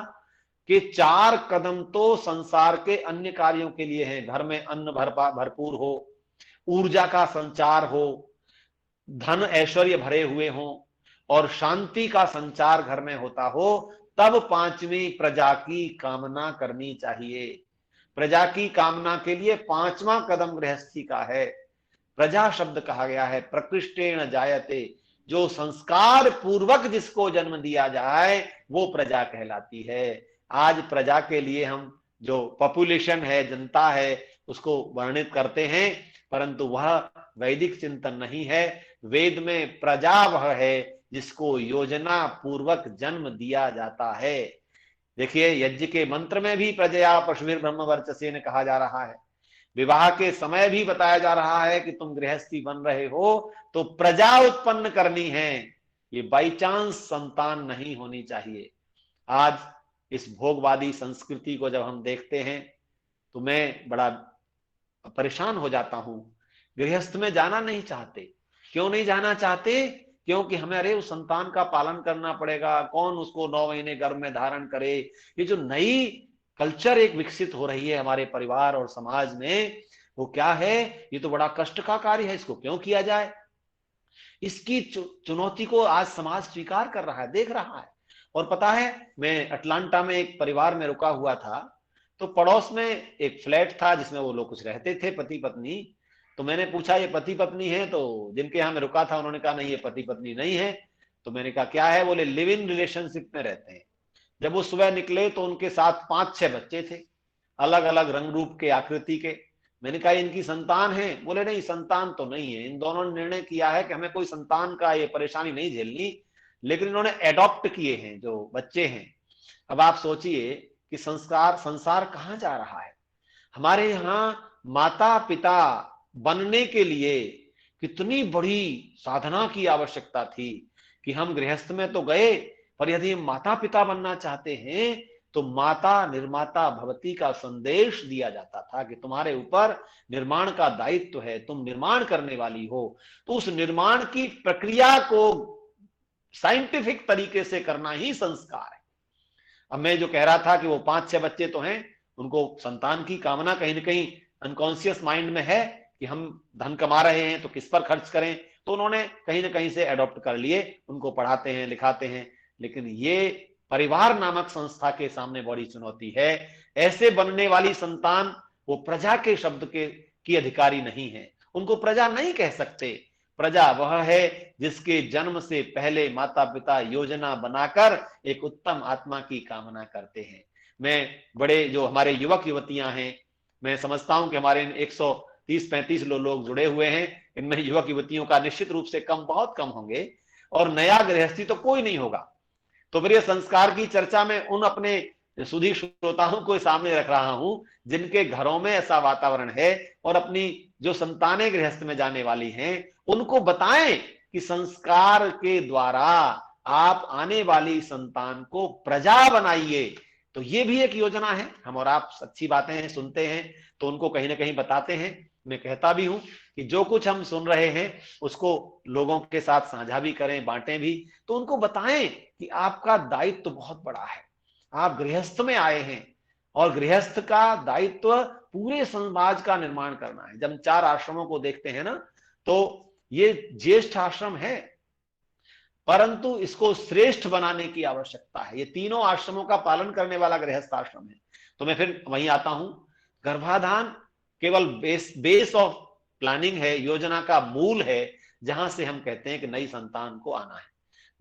कि 4 कदम तो संसार के अन्य कार्यों के लिए हैं। घर में अन्न भरपूर हो, ऊर्जा का संचार हो, धन ऐश्वर्य भरे हुए हो और शांति का संचार घर में होता हो, तब 5वीं प्रजा की कामना करनी चाहिए। प्रजा की कामना के लिए 5वां कदम गृहस्थी का है। प्रजा शब्द कहा गया है प्रकृष्टेण जायते, जो संस्कार पूर्वक जिसको जन्म दिया जाए वो प्रजा कहलाती है। आज प्रजा के लिए हम जो पॉपुलेशन है, जनता है, उसको वर्णित करते हैं, परंतु वह वैदिक चिंतन नहीं है। वेद में प्रजा वह है जिसको योजना पूर्वक जन्म दिया जाता है। देखिए यज्ञ के मंत्र में भी प्रजया पशुभिर ब्रह्म वर्चसेन कहा जा रहा है। विवाह के समय भी बताया जा रहा है कि तुम गृहस्थी बन रहे हो तो प्रजा उत्पन्न करनी है, ये बाई चांस संतान नहीं होनी चाहिए। आज इस भोगवादी संस्कृति को जब हम देखते हैं तो मैं बड़ा परेशान हो जाता हूं। गृहस्थ में जाना नहीं चाहते। क्यों नहीं जाना चाहते? क्योंकि हमें अरे उस संतान का पालन करना पड़ेगा, कौन उसको 9 महीने गर्भ में धारण करे। ये जो नई कल्चर एक विकसित हो रही है हमारे परिवार और समाज में, वो क्या है? ये तो बड़ा कष्ट का कार्य है, इसको क्यों किया जाए? इसकी चुनौती को आज समाज स्वीकार कर रहा है, देख रहा है। और पता है, मैं अटलांटा में एक परिवार में रुका हुआ था, तो पड़ोस में एक फ्लैट था जिसमें वो लोग कुछ रहते थे, पति पत्नी। तो मैंने पूछा ये पति पत्नी है? तो जिनके यहाँ मैं रुका था उन्होंने कहा नहीं, ये पति पत्नी नहीं है। तो मैंने कहा क्या है? बोले लिव इन रिलेशनशिप में रहते हैं। जब वो सुबह निकले तो उनके साथ 5-6 बच्चे थे, अलग अलग रंग रूप के, आकृति के। मैंने कहा इनकी संतान है? बोले नहीं, संतान तो नहीं है। इन दोनों ने निर्णय किया है कि हमें कोई संतान का ये परेशानी नहीं झेलनी, लेकिन इन्होंने एडॉप्ट किए हैं जो बच्चे हैं। अब आप सोचिए कि संसार कहां जा रहा है। हमारे यहाँ माता पिता बनने के लिए कितनी बड़ी साधना की आवश्यकता थी कि हम गृहस्थ में तो गए, पर यदि हम माता पिता बनना चाहते हैं तो माता निर्माता भवती का संदेश दिया जाता था कि तुम्हारे ऊपर निर्माण का दायित्व है, तुम निर्माण करने वाली हो। तो उस निर्माण की प्रक्रिया को साइंटिफिक तरीके से करना ही संस्कार है। अब मैं जो कह रहा था कि वो 5-6 बच्चे तो हैं, उनको संतान की कामना कहीं ना कहीं अनकॉन्शियस माइंड में है कि हम धन कमा रहे हैं तो किस पर खर्च करें, तो उन्होंने कहीं ना कहीं से अडॉप्ट कर लिए, उनको पढ़ाते हैं, लिखाते हैं। लेकिन ये परिवार नामक संस्था के सामने बड़ी चुनौती है। ऐसे बनने वाली संतान वो प्रजा के शब्द की अधिकारी नहीं है, उनको प्रजा नहीं कह सकते। प्रजा वह है जिसके जन्म से पहले माता पिता योजना बनाकर एक उत्तम आत्मा की कामना करते हैं। मैं बड़े जो हमारे युवक युवतियां हैं, मैं समझता हूं कि हमारे 130-35 लोग जुड़े हुए हैं, इनमें युवक युवतियों का निश्चित रूप से बहुत कम होंगे और नया गृहस्थी तो कोई नहीं होगा। तो फिर ये संस्कार की चर्चा में उन अपने सुधी श्रोताओं को सामने रख रहा हूं जिनके घरों में ऐसा वातावरण है और अपनी जो संतानें गृहस्थ में जाने वाली हैं उनको बताएं कि संस्कार के द्वारा आप आने वाली संतान को प्रजा बनाइए। तो ये भी एक योजना है। हम और आप अच्छी बातें हैं, सुनते हैं तो उनको कहीं ना कहीं बताते हैं। मैं कहता भी हूं कि जो कुछ हम सुन रहे हैं उसको लोगों के साथ साझा भी करें, बांटें भी। तो उनको बताएं कि आपका दायित्व तो बहुत बड़ा है, आप गृहस्थ में आए हैं और गृहस्थ का दायित्व पूरे समाज का निर्माण करना है। जब 4 आश्रमों को देखते हैं ना, तो ये ज्येष्ठ आश्रम है, परंतु इसको श्रेष्ठ बनाने की आवश्यकता है। ये तीनों आश्रमों का पालन करने वाला गृहस्थ आश्रम है। तो मैं फिर वहीं आता हूं, गर्भाधान केवल बेस ऑफ प्लानिंग है, योजना का मूल है, जहां से हम कहते हैं कि नई संतान को आना है।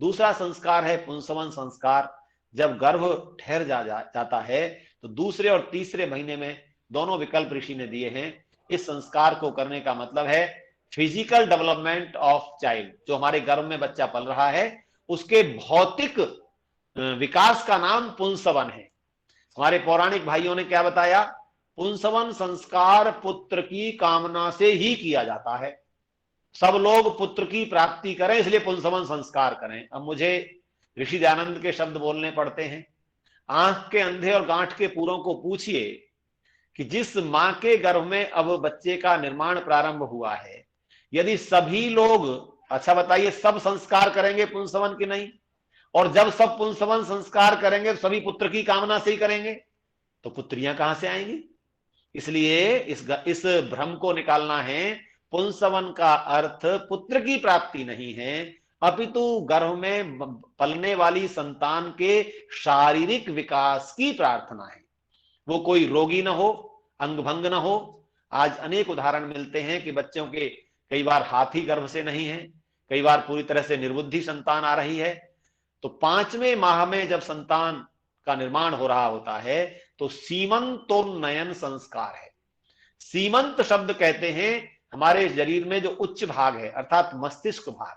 दूसरा संस्कार है पुंसवन संस्कार। जब गर्भ ठहर जाता है तो दूसरे और तीसरे महीने में, दोनों विकल्प ऋषि ने दिए हैं, इस संस्कार को करने का मतलब है फिजिकल डेवलपमेंट ऑफ चाइल्ड। जो हमारे गर्भ में बच्चा पल रहा है उसके भौतिक विकास का नाम पुंसवन है। हमारे पौराणिक भाइयों ने क्या बताया? पुंसवन संस्कार पुत्र की कामना से ही किया जाता है। सब लोग पुत्र की प्राप्ति करें इसलिए पुंसवन संस्कार करें। अब मुझे ऋषि दयानंद के शब्द बोलने पड़ते हैं। आंख के अंधे और गांठ के पूरों को पूछिए कि जिस मां के गर्भ में अब बच्चे का निर्माण प्रारंभ हुआ है, यदि सभी लोग, अच्छा बताइए, सब संस्कार करेंगे पुंसवन की नहीं? और जब सब पुंसवन संस्कार करेंगे तो सभी पुत्र की कामना से ही करेंगे, तो पुत्रियां कहां से आएंगी? इसलिए इस भ्रम को निकालना है। पुंसवन का अर्थ पुत्र की प्राप्ति नहीं है, अपितु गर्भ में पलने वाली संतान के शारीरिक विकास की प्रार्थना है। वो कोई रोगी न हो, अंग भंग न हो। आज अनेक उदाहरण मिलते हैं कि बच्चों के कई बार हाथ ही गर्भ से नहीं है, कई बार पूरी तरह से निर्बुद्धि संतान आ रही है। तो 5वें माह में जब संतान का निर्माण हो रहा होता है तो सीमंतोन्नयन संस्कार है। सीमंत शब्द कहते हैं हमारे शरीर में जो उच्च भाग है, अर्थात मस्तिष्क भाग,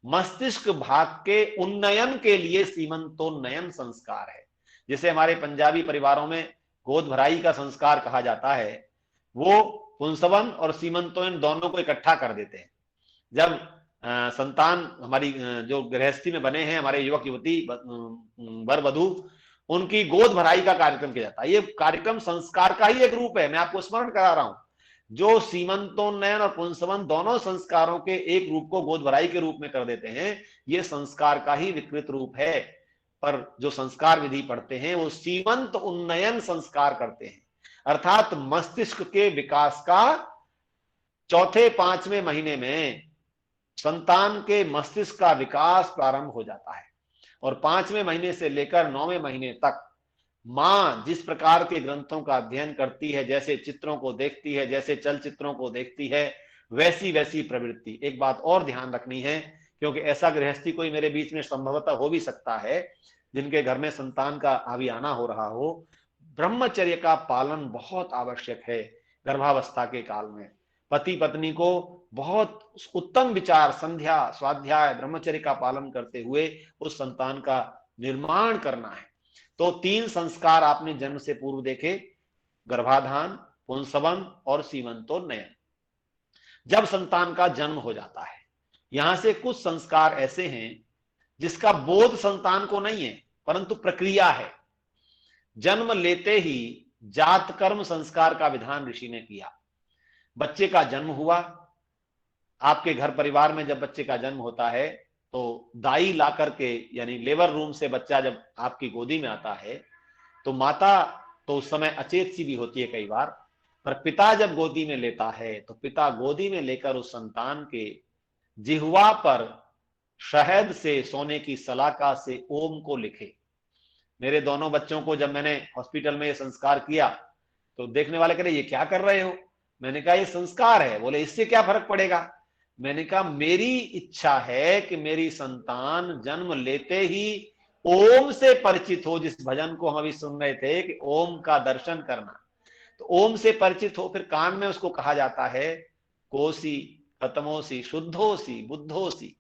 मस्तिष्क भाग के उन्नयन के लिए सीमंतोन्नयन संस्कार है। जैसे हमारे पंजाबी परिवारों में गोद भराई का संस्कार कहा जाता है, वो पुंसवन और सीमंतोन्नयन दोनों को इकट्ठा कर देते हैं। जब संतान हमारी जो गृहस्थी में बने हैं, हमारे युवक युवती वर वधू, उनकी गोद भराई का कार्यक्रम किया जाता है। ये कार्यक्रम संस्कार का ही एक रूप है। मैं आपको स्मरण करा रहा हूं, जो सीमंतोन्नयन और पुंसवन दोनों संस्कारों के एक रूप को गोद भराई के रूप में कर देते हैं, ये संस्कार का ही विकृत रूप है। पर जो संस्कार विधि पढ़ते हैं वो सीमंत उन्नयन संस्कार करते हैं, अर्थात मस्तिष्क के विकास का 4-5वें महीने में संतान के मस्तिष्क का विकास प्रारंभ हो जाता है। और 5वें महीने से लेकर 9वें महीने तक मां जिस प्रकार के ग्रंथों का अध्ययन करती है, जैसे चित्रों को देखती है, जैसे चलचित्रों को देखती है, वैसी वैसी प्रवृत्ति। एक बात और ध्यान रखनी है, क्योंकि ऐसा गृहस्थी कोई मेरे बीच में संभवतः हो भी सकता है जिनके घर में संतान का आवी आना हो रहा हो। ब्रह्मचर्य का पालन बहुत आवश्यक है। गर्भावस्था के काल में पति पत्नी को बहुत उत्तम विचार, संध्या, स्वाध्याय, ब्रह्मचर्य का पालन करते हुए उस संतान का निर्माण करना है। तो 3 संस्कार आपने जन्म से पूर्व देखे, गर्भाधान, पुंसवन और सीमंतोन्नयन। जब संतान का जन्म हो जाता है, यहां से कुछ संस्कार ऐसे हैं जिसका बोध संतान को नहीं है, परंतु प्रक्रिया है। जन्म लेते ही जात कर्म संस्कार का विधान ऋषि ने किया। बच्चे का जन्म हुआ, आपके घर परिवार में जब बच्चे का जन्म होता है तो दाई ला करके, यानी लेबर रूम से बच्चा जब आपकी गोदी में आता है तो माता तो उस समय अचेत सी भी होती है कई बार, पर पिता जब गोदी में लेता है तो पिता गोदी में लेकर उस संतान के जिह्वा पर शहद से, सोने की सलाका से ओम को लिखे। मेरे दोनों बच्चों को जब मैंने हॉस्पिटल में ये संस्कार किया तो देखने वाले कह रहे ये क्या कर रहे हो? मैंने कहा ये संस्कार है। बोले इससे क्या फर्क पड़ेगा? मैंने कहा मेरी इच्छा है कि मेरी संतान जन्म लेते ही ओम से परिचित हो, जिस भजन को हम अभी सुन रहे थे कि ओम का दर्शन करना, तो ओम से परिचित हो। फिर कान में उसको कहा जाता है कोसी खत्मोसी शुद्धोसी बुद्धोसी।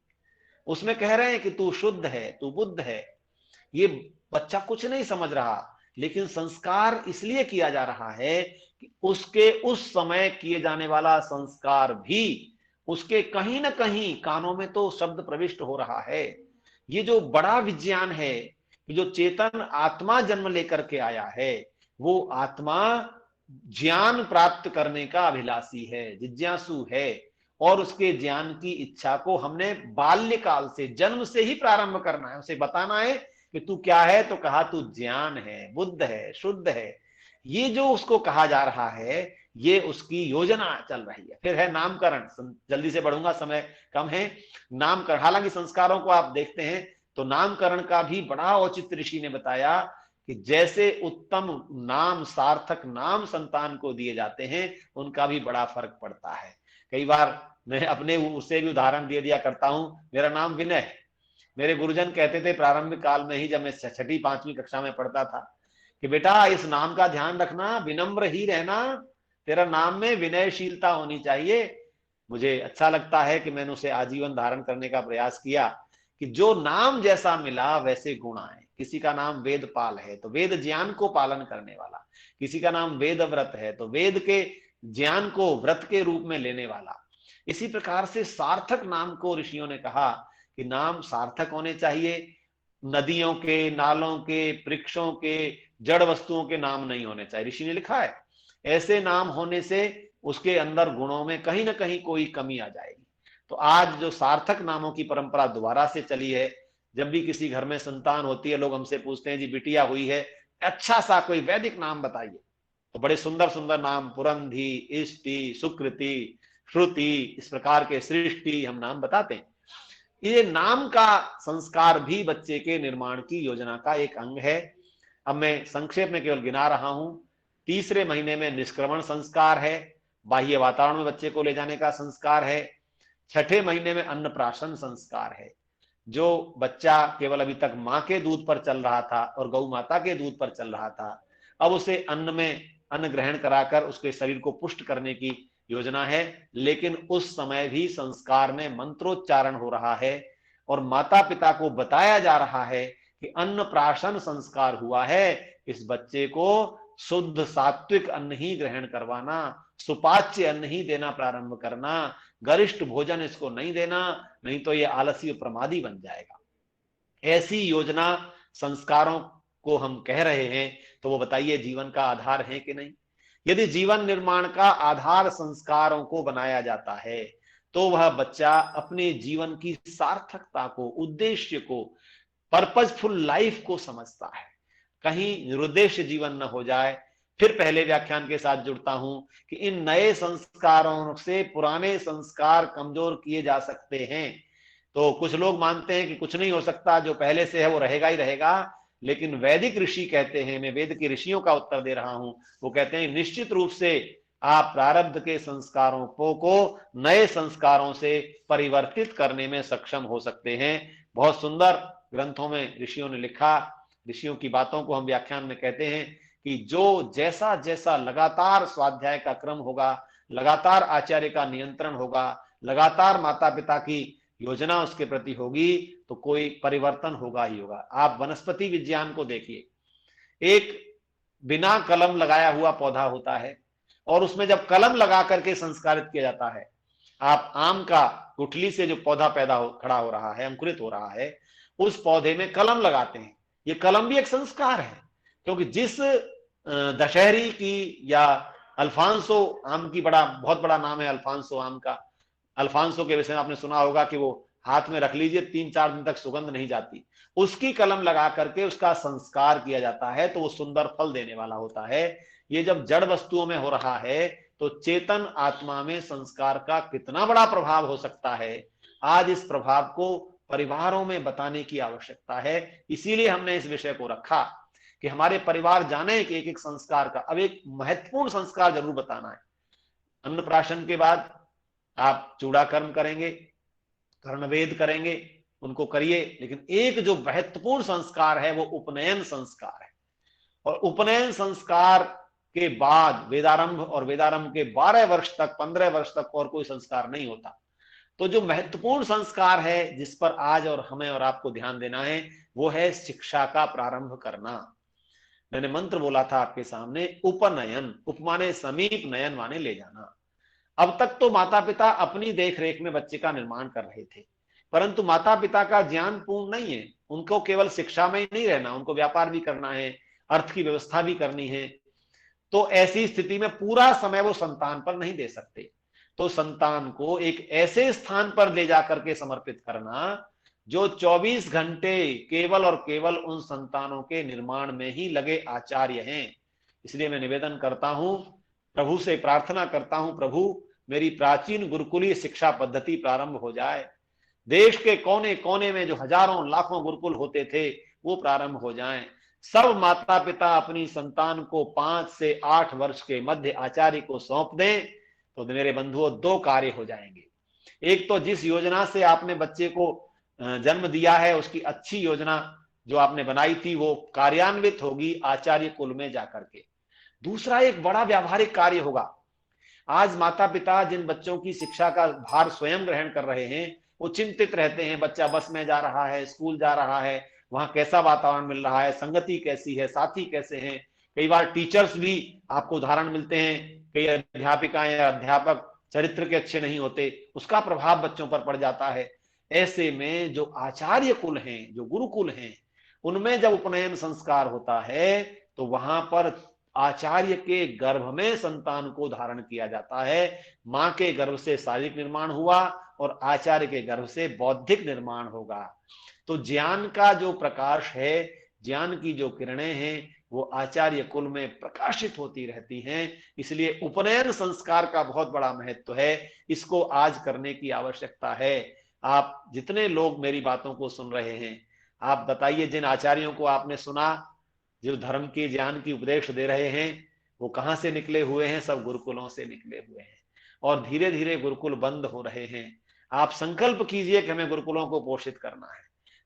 उसमें कह रहे हैं कि तू शुद्ध है, तू बुद्ध है। ये बच्चा कुछ नहीं समझ रहा, लेकिन संस्कार इसलिए किया जा रहा है कि उसके उस समय किए जाने वाला संस्कार भी उसके कहीं ना कहीं कानों में तो शब्द प्रविष्ट हो रहा है। ये जो बड़ा विज्ञान है, जो चेतन आत्मा जन्म लेकर के आया है, वो आत्मा ज्ञान प्राप्त करने का अभिलाषी है, जिज्ञासु है, और उसके ज्ञान की इच्छा को हमने बाल्यकाल से, जन्म से ही प्रारंभ करना है। उसे बताना है कि तू क्या है, तो कहा तू ज्ञान है, बुद्ध है, शुद्ध है। ये जो उसको कहा जा रहा है, ये उसकी योजना चल रही है। फिर है नामकरण। जल्दी से बढ़ूंगा, समय कम है। नामकरण, हालांकि संस्कारों को आप देखते हैं तो नामकरण का भी बड़ा औचित्य ऋषि ने बताया कि जैसे उत्तम नाम, सार्थक नाम संतान को दिए जाते हैं, उनका भी बड़ा फर्क पड़ता है। कई बार मैं अपने उससे भी उदाहरण दे दिया करता हूं। मेरा नाम विनय है। मेरे गुरुजन कहते थे प्रारंभिक काल में ही, जब मैं छठी पांचवी कक्षा में पढ़ता था, कि बेटा इस नाम का ध्यान रखना, विनम्र ही रहना, तेरा नाम में विनयशीलता होनी चाहिए। मुझे अच्छा लगता है कि मैंने उसे आजीवन धारण करने का प्रयास किया, कि जो नाम जैसा मिला वैसे गुण आए। किसी का नाम वेदपाल है तो वेद ज्ञान को पालन करने वाला, किसी का नाम वेद व्रत है तो वेद के ज्ञान को व्रत के रूप में लेने वाला। इसी प्रकार से सार्थक नाम को ऋषियों ने कहा कि नाम सार्थक होने चाहिए। नदियों के, नालों के, वृक्षों के, जड़ वस्तुओं के नाम नहीं होने चाहिए। ऋषि ने लिखा है ऐसे नाम होने से उसके अंदर गुणों में कहीं ना कहीं कोई कमी आ जाएगी। तो आज जो सार्थक नामों की परंपरा दोबारा से चली है, जब भी किसी घर में संतान होती है, लोग हमसे पूछते हैं जी बिटिया हुई है, अच्छा सा कोई वैदिक नाम बताइए। तो बड़े सुंदर सुंदर नाम, पुरंधी, इष्टि, सुकृति, श्रुति, इस प्रकार के सृष्टि हम नाम बताते हैं। ये नाम का संस्कार भी बच्चे के निर्माण की योजना का एक अंग है। अब मैं संक्षेप में केवल गिना रहा हूं। तीसरे महीने में निष्क्रमण संस्कार है, बाह्य वातावरण में बच्चे को ले जाने का संस्कार है। छठे महीने में अन्नप्राशन संस्कार है। जो बच्चा केवल अभी तक मां के दूध पर चल रहा था और गौ माता के दूध पर चल रहा था, अब उसे अन्न में अन्न ग्रहण कराकर उसके शरीर को पुष्ट करने की योजना है। लेकिन उस समय भी संस्कार में मंत्रोच्चारण हो रहा है और माता पिता को बताया जा रहा है कि अन्नप्राशन संस्कार हुआ है, इस बच्चे को शुद्ध सात्विक अन्न ही ग्रहण करवाना, सुपाच्य अन्न ही देना प्रारंभ करना, गरिष्ठ भोजन इसको नहीं देना, नहीं तो ये आलसी प्रमादी बन जाएगा। ऐसी योजना संस्कारों को हम कह रहे हैं, तो वो बताइए जीवन का आधार है कि नहीं। यदि जीवन निर्माण का आधार संस्कारों को बनाया जाता है, तो वह बच्चा अपने जीवन की सार्थकता को, उद्देश्य को, पर्पजफुल लाइफ को समझता है, कहीं निरुद्देश्य जीवन न हो जाए। फिर पहले व्याख्यान के साथ जुड़ता हूं कि इन नए संस्कारों से पुराने संस्कार कमजोर किए जा सकते हैं। तो कुछ लोग मानते हैं कि कुछ नहीं हो सकता, जो पहले से है वो रहेगा ही रहेगा। लेकिन वैदिक ऋषि कहते हैं, मैं वेद के ऋषियों का उत्तर दे रहा हूं, वो कहते हैं निश्चित रूप से आप प्रारब्ध के संस्कारों को नए संस्कारों से परिवर्तित करने में सक्षम हो सकते हैं। बहुत सुंदर ग्रंथों में ऋषियों ने लिखा। ऋषियों की बातों को हम व्याख्यान में कहते हैं कि जो जैसा जैसा लगातार स्वाध्याय का क्रम होगा, लगातार आचार्य का नियंत्रण होगा, लगातार माता पिता की योजना उसके प्रति होगी, तो कोई परिवर्तन होगा ही होगा। आप वनस्पति विज्ञान को देखिए, एक बिना कलम लगाया हुआ पौधा होता है और उसमें जब कलम लगा करके संस्कारित किया जाता है, आप आम का गुठली से जो पौधा खड़ा हो रहा है, अंकुरित हो रहा है, उस पौधे में कलम लगाते हैं। ये कलम भी एक संस्कार है, क्योंकि जिस दशहरी की या अल्फांसो आम की, बहुत बड़ा नाम है अल्फांसो आम का। अल्फांसो के विषय में आपने सुना होगा कि वो हाथ में रख लीजिए, 3-4 दिन तक सुगंध नहीं जाती। उसकी कलम लगा करके उसका संस्कार किया जाता है, तो वो सुंदर फल देने वाला होता है। ये जब जड़ वस्तुओं में हो रहा है, तो चेतन आत्मा में संस्कार का कितना बड़ा प्रभाव हो सकता है, आज इस प्रभाव को परिवारों में बताने की आवश्यकता है। इसीलिए हमने इस विषय को रखा कि हमारे परिवार जाने कि एक एक संस्कार का। अब एक महत्वपूर्ण संस्कार जरूर बताना है। अन्नप्राशन के बाद आप चूड़ा कर्म करेंगे, कर्णवेद करेंगे, उनको करिए, लेकिन एक जो महत्वपूर्ण संस्कार है वो उपनयन संस्कार है। और उपनयन संस्कार के बाद वेदारंभ, और वेदारंभ के 12 वर्ष तक, 15 वर्ष तक और कोई संस्कार नहीं होता। तो जो महत्वपूर्ण संस्कार है जिस पर आज और हमें और आपको ध्यान देना है, वो है शिक्षा का प्रारंभ करना। मैंने मंत्र बोला था आपके सामने, उपनयन, उपमाने समीप, नयन माने ले जाना। अब तक तो माता पिता अपनी देखरेख में बच्चे का निर्माण कर रहे थे, परंतु माता पिता का ज्ञान पूर्ण नहीं है। उनको केवल शिक्षा में ही नहीं रहना, उनको व्यापार भी करना है, अर्थ की व्यवस्था भी करनी है। तो ऐसी स्थिति में पूरा समय वो संतान पर नहीं दे सकते। तो संतान को एक ऐसे स्थान पर ले जाकर के समर्पित करना जो 24 घंटे केवल और केवल उन संतानों के निर्माण में ही लगे आचार्य हैं। इसलिए मैं निवेदन करता हूं, प्रभु से प्रार्थना करता हूं, प्रभु मेरी प्राचीन गुरुकुलीय शिक्षा पद्धति प्रारंभ हो जाए। देश के कोने कोने में जो हजारों लाखों गुरुकुल होते थे वो प्रारंभ हो जाएं। सब माता पिता अपनी संतान को 5 से 8 वर्ष के मध्य आचार्य को सौंप दें। तो मेरे बंधुओं, दो कार्य हो जाएंगे। एक तो जिस योजना से आपने बच्चे को जन्म दिया है, उसकी अच्छी योजना जो आपने बनाई थी वो कार्यान्वित होगी आचार्य कुल में जाकर के। दूसरा एक बड़ा व्यावहारिक कार्य होगा। आज माता पिता जिन बच्चों की शिक्षा का भार स्वयं ग्रहण कर रहे हैं, वो चिंतित रहते हैं, बच्चा बस में जा रहा है, स्कूल जा रहा है, वहां कैसा वातावरण मिल रहा है, संगति कैसी है, साथी कैसे हैं। कई बार टीचर्स भी आपको उदाहरण मिलते हैं, कई अध्यापिकाएं या अध्यापक चरित्र के अच्छे नहीं होते, उसका प्रभाव बच्चों पर पड़ जाता है। ऐसे में जो आचार्य कुल हैं, जो गुरुकुल हैं, उनमें जब उपनयन संस्कार होता है तो वहां पर आचार्य के गर्भ में संतान को धारण किया जाता है। मां के गर्भ से शारीरिक निर्माण हुआ और आचार्य के गर्भ से बौद्धिक निर्माण होगा। तो ज्ञान का जो प्रकाश है, ज्ञान की जो किरणें हैं, वो आचार्य कुल में प्रकाशित होती रहती हैं। इसलिए उपनयन संस्कार का बहुत बड़ा महत्व है, इसको आज करने की आवश्यकता है। आप जितने लोग मेरी बातों को सुन रहे हैं, आप बताइए, जिन आचार्यों को आपने सुना, जो धर्म के ज्ञान की उपदेश दे रहे हैं, वो कहां से निकले हुए हैं? सब गुरुकुलों से निकले हुए हैं। और धीरे धीरे गुरुकुल बंद हो रहे हैं। आप संकल्प कीजिए कि हमें गुरुकुलों को पोषित करना है।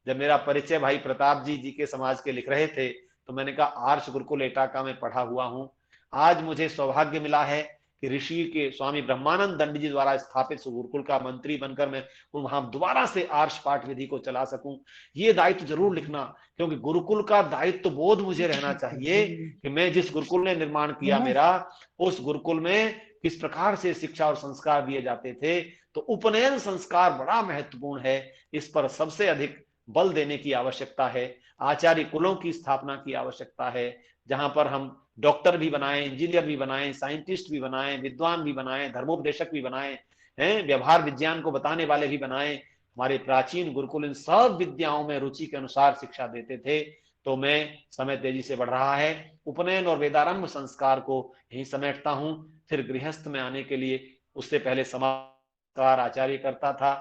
जब मेरा परिचय भाई प्रताप जी के समाज के लिख रहे थे, तो मैंने कहा आर्ष गुरुकुल एटाका में पढ़ा हुआ हूं। आज मुझे सौभाग्य मिला है कि ऋषि के स्वामी ब्रह्मानंद दंड जी द्वारा स्थापित गुरुकुल का मंत्री बनकर मैं वहां दोबारा से आर्ष पाठ विधि को चला सकूं। ये दायित्व जरूर लिखना, क्योंकि गुरुकुल का दायित्व बोध मुझे रहना चाहिए कि मैं जिस गुरुकुल ने निर्माण किया मेरा, उस गुरुकुल में किस प्रकार से शिक्षा और संस्कार दिए जाते थे। तो उपनयन संस्कार बड़ा महत्वपूर्ण है, इस पर सबसे अधिक बल देने की आवश्यकता है। आचार्य कुलों की स्थापना की आवश्यकता है, जहां पर हम डॉक्टर भी बनाएं, इंजीनियर भी बनाएं, साइंटिस्ट भी बनाएं, विद्वान भी बनाएं, धर्मोपदेशक भी बनाएं, हैं, व्यवहार विज्ञान को बताने वाले भी बनाएं। हमारे प्राचीन गुरुकुल इन सब विद्याओं में रुचि के अनुसार शिक्षा देते थे। तो मैं, समय तेजी से बढ़ रहा है, उपनयन और वेदारंभ संस्कार को यही समेटता हूं। फिर गृहस्थ में आने के लिए उससे पहले संस्कार आचार्य करता था,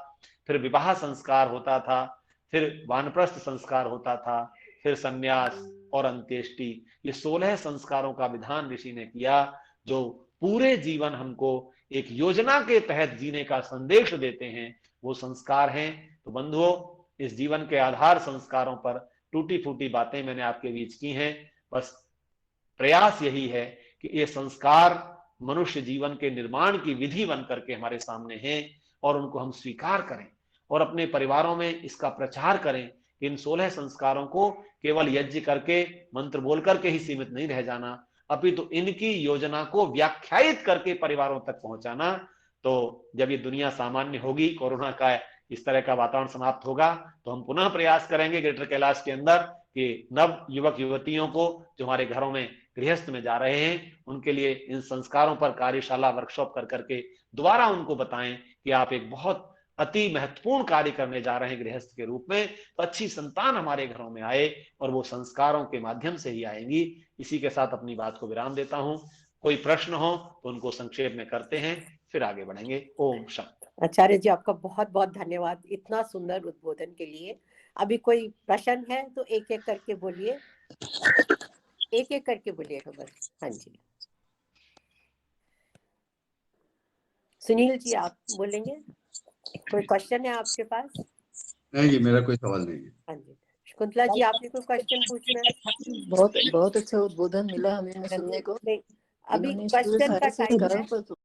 फिर विवाह संस्कार होता था, फिर वानप्रस्थ संस्कार होता था, फिर संन्यास और अंत्येष्टि। ये 16 संस्कारों का विधान ऋषि ने किया, जो पूरे जीवन हमको एक योजना के तहत जीने का संदेश देते हैं, वो संस्कार हैं। तो बंधुओं, इस जीवन के आधार संस्कारों पर टूटी फूटी बातें मैंने आपके बीच की हैं। बस प्रयास यही है कि ये संस्कार मनुष्य जीवन के निर्माण की विधि बन करके हमारे सामने हैं, और उनको हम स्वीकार करें और अपने परिवारों में इसका प्रचार करें कि इन 16 संस्कारों को केवल यज्ञ करके, मंत्र बोल करके ही सीमित नहीं रह जाना, अपितु इनकी योजना को व्याख्यायित करके परिवारों तक पहुंचाना। तो जब ये दुनिया सामान्य होगी, कोरोना का इस तरह का वातावरण समाप्त होगा, तो हम पुनः प्रयास करेंगे ग्रेटर कैलाश के अंदर कि नव युवक युवतियों को जो हमारे घरों में गृहस्थ में जा रहे हैं, उनके लिए इन संस्कारों पर कार्यशाला, वर्कशॉप कर करके दोबारा उनको बताएं कि आप एक बहुत अति महत्वपूर्ण कार्य करने जा रहे हैं गृहस्थ के रूप में। तो अच्छी संतान हमारे घरों में आए, और वो संस्कारों के माध्यम से ही आएंगी। इसी के साथ अपनी बात को विराम देता हूं। कोई प्रश्न हो तो उनको संक्षेप में करते हैं, फिर आगे बढ़ेंगे। ओम शांति। आचार्य जी, आपका बहुत बहुत धन्यवाद इतना सुंदर उद्बोधन के लिए। अभी कोई प्रश्न है तो एक एक करके बोलिए, एक एक करके बोलिएगा बस। हाँ जी, सुनील जी आप बोलेंगे? कोई क्वेश्चन है आपके पास? नहीं जी, मेरा कोई सवाल नहीं है। हाँ जी, शकुंतला जी आपने कोई क्वेश्चन पूछना है? बहुत बहुत अच्छा उद्बोधन मिला हमें सुनने को। अभी क्वेश्चन का टाइम है।